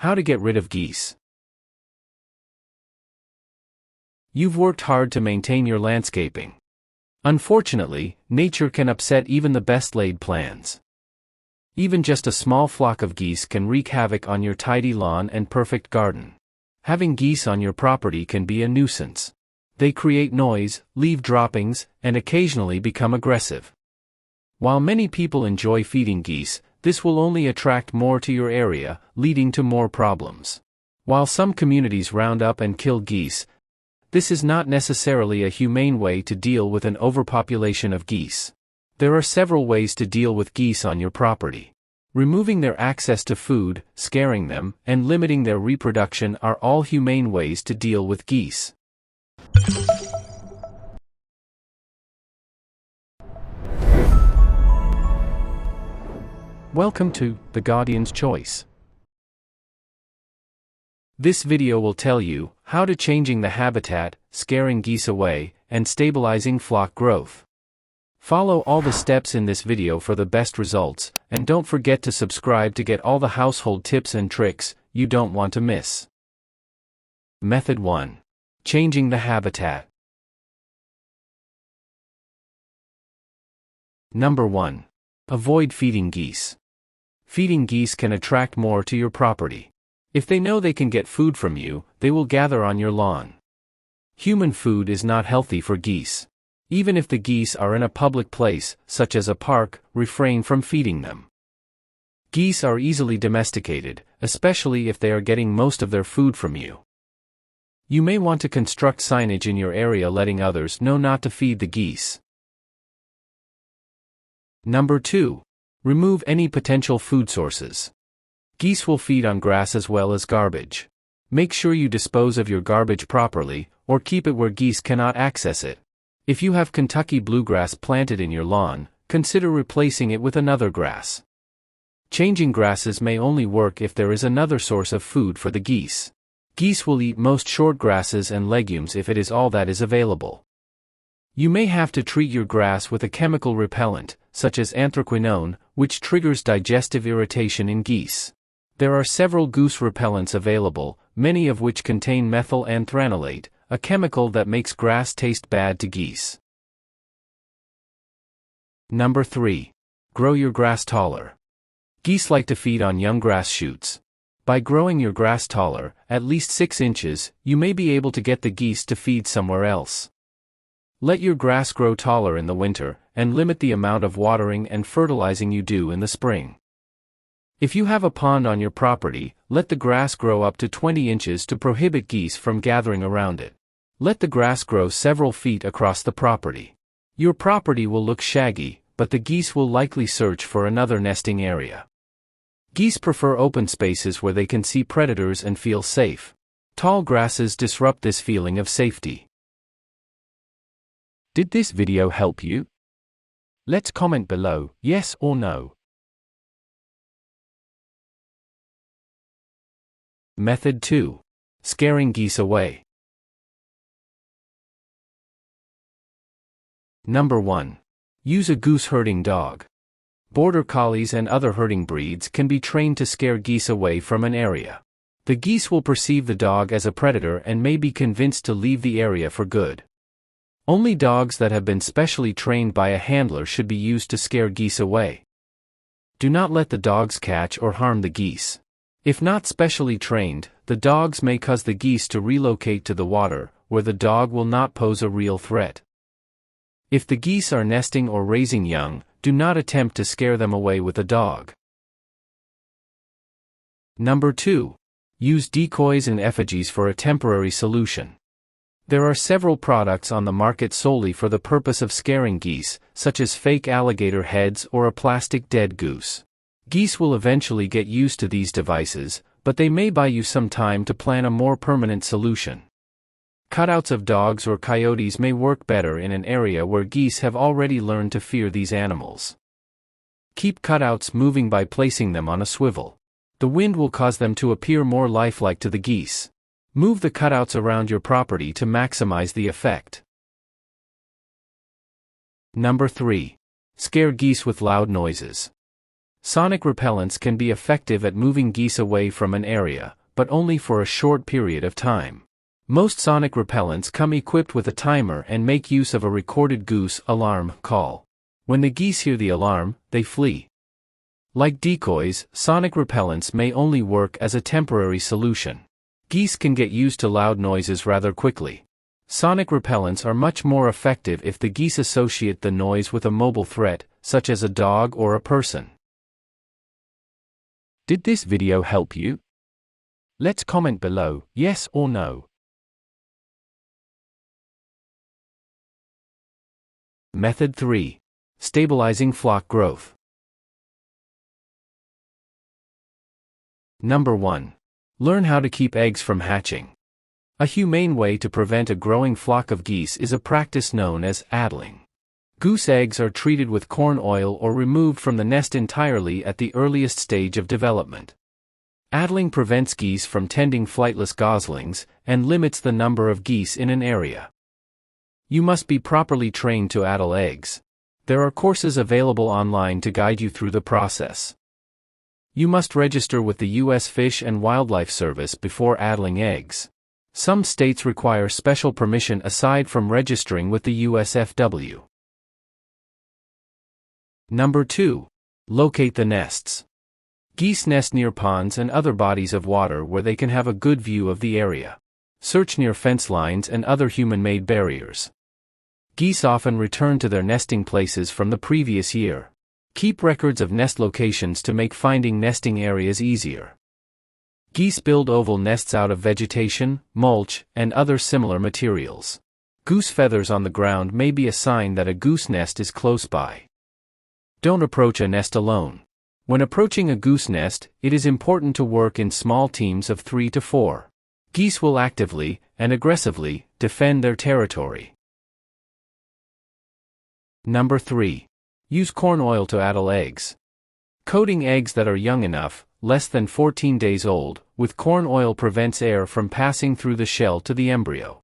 How to get rid of geese. You've worked hard to maintain your landscaping. Unfortunately, nature can upset even the best laid plans. Even just a small flock of geese can wreak havoc on your tidy lawn and perfect garden. Having geese on your property can be a nuisance. They create noise, leave droppings, and occasionally become aggressive. While many people enjoy feeding geese, this will only attract more to your area, leading to more problems. While some communities round up and kill geese, this is not necessarily a humane way to deal with an overpopulation of geese. There are several ways to deal with geese on your property. Removing their access to food, scaring them, and limiting their reproduction are all humane ways to deal with geese. Welcome to The Guardian's Choice. This video will tell you how to changing the habitat, scaring geese away, and stabilizing flock growth. Follow all the steps in this video for the best results, and don't forget to subscribe to get all the household tips and tricks you don't want to miss. Method 1. Changing the habitat. Number 1. Avoid feeding geese. Feeding geese can attract more to your property. If they know they can get food from you, they will gather on your lawn. Human food is not healthy for geese. Even if the geese are in a public place, such as a park, refrain from feeding them. Geese are easily domesticated, especially if they are getting most of their food from you. You may want to construct signage in your area letting others know not to feed the geese. Number 2. Remove any potential food sources. Geese will feed on grass as well as garbage. Make sure you dispose of your garbage properly, or keep it where geese cannot access it. If you have Kentucky bluegrass planted in your lawn, consider replacing it with another grass. Changing grasses may only work if there is another source of food for the geese. Geese will eat most short grasses and legumes if it is all that is available. You may have to treat your grass with a chemical repellent, such as anthraquinone, which triggers digestive irritation in geese. There are several goose repellents available, many of which contain methyl anthranilate, a chemical that makes grass taste bad to geese. Number 3. Grow your grass taller. Geese like to feed on young grass shoots. By growing your grass taller, at least 6 inches, you may be able to get the geese to feed somewhere else. Let your grass grow taller in the winter, and limit the amount of watering and fertilizing you do in the spring. If you have a pond on your property, let the grass grow up to 20 inches to prohibit geese from gathering around it. Let the grass grow several feet across the property. Your property will look shaggy, but the geese will likely search for another nesting area. Geese prefer open spaces where they can see predators and feel safe. Tall grasses disrupt this feeling of safety. Did this video help you? Let's comment below, yes or no. Method 2. Scaring geese away. Number 1. Use a goose herding dog. Border collies and other herding breeds can be trained to scare geese away from an area. The geese will perceive the dog as a predator and may be convinced to leave the area for good. Only dogs that have been specially trained by a handler should be used to scare geese away. Do not let the dogs catch or harm the geese. If not specially trained, the dogs may cause the geese to relocate to the water, where the dog will not pose a real threat. If the geese are nesting or raising young, do not attempt to scare them away with a dog. Number 2. Use decoys and effigies for a temporary solution. There are several products on the market solely for the purpose of scaring geese, such as fake alligator heads or a plastic dead goose. Geese will eventually get used to these devices, but they may buy you some time to plan a more permanent solution. Cutouts of dogs or coyotes may work better in an area where geese have already learned to fear these animals. Keep cutouts moving by placing them on a swivel. The wind will cause them to appear more lifelike to the geese. Move the cutouts around your property to maximize the effect. Number 3. Scare geese with loud noises. Sonic repellents can be effective at moving geese away from an area, but only for a short period of time. Most sonic repellents come equipped with a timer and make use of a recorded goose alarm call. When the geese hear the alarm, they flee. Like decoys, sonic repellents may only work as a temporary solution. Geese can get used to loud noises rather quickly. Sonic repellents are much more effective if the geese associate the noise with a mobile threat, such as a dog or a person. Did this video help you? Let's comment below, yes or no. Method 3. Stabilizing flock growth. Number 1. Learn how to keep eggs from hatching. A humane way to prevent a growing flock of geese is a practice known as addling. Goose eggs are treated with corn oil or removed from the nest entirely at the earliest stage of development. Addling prevents geese from tending flightless goslings and limits the number of geese in an area. You must be properly trained to addle eggs. There are courses available online to guide you through the process. You must register with the U.S. Fish and Wildlife Service before addling eggs. Some states require special permission aside from registering with the USFW. Number 2. Locate the nests. Geese nest near ponds and other bodies of water where they can have a good view of the area. Search near fence lines and other human-made barriers. Geese often return to their nesting places from the previous year. Keep records of nest locations to make finding nesting areas easier. Geese build oval nests out of vegetation, mulch, and other similar materials. Goose feathers on the ground may be a sign that a goose nest is close by. Don't approach a nest alone. When approaching a goose nest, it is important to work in small teams of 3 to 4. Geese will actively and aggressively defend their territory. Number 3. Use corn oil to addle eggs. Coating eggs that are young enough, less than 14 days old, with corn oil prevents air from passing through the shell to the embryo.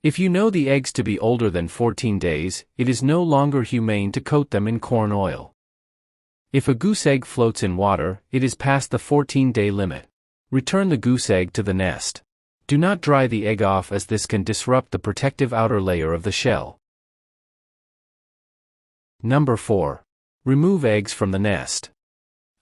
If you know the eggs to be older than 14 days, it is no longer humane to coat them in corn oil. If a goose egg floats in water, it is past the 14-day limit. Return the goose egg to the nest. Do not dry the egg off as this can disrupt the protective outer layer of the shell. Number 4. Remove eggs from the nest.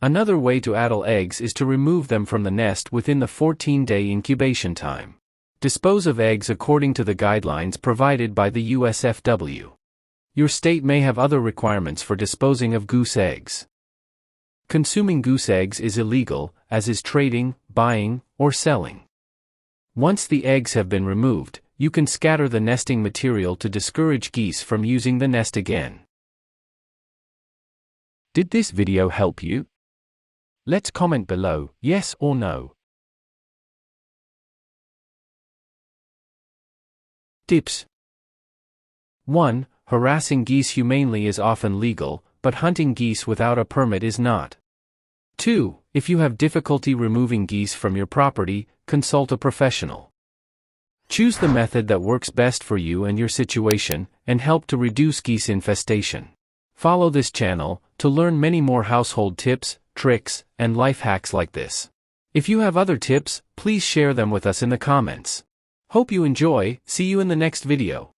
Another way to addle eggs is to remove them from the nest within the 14-day incubation time. Dispose of eggs according to the guidelines provided by the USFW. Your state may have other requirements for disposing of goose eggs. Consuming goose eggs is illegal, as is trading, buying, or selling. Once the eggs have been removed, you can scatter the nesting material to discourage geese from using the nest again. Did this video help you? Let's comment below, yes or no. Tips. 1. Harassing geese humanely is often legal, but hunting geese without a permit is not. 2. If you have difficulty removing geese from your property, consult a professional. Choose the method that works best for you and your situation, and help to reduce geese infestation. Follow this channel to learn many more household tips, tricks, and life hacks like this. If you have other tips, please share them with us in the comments. Hope you enjoy. See you in the next video.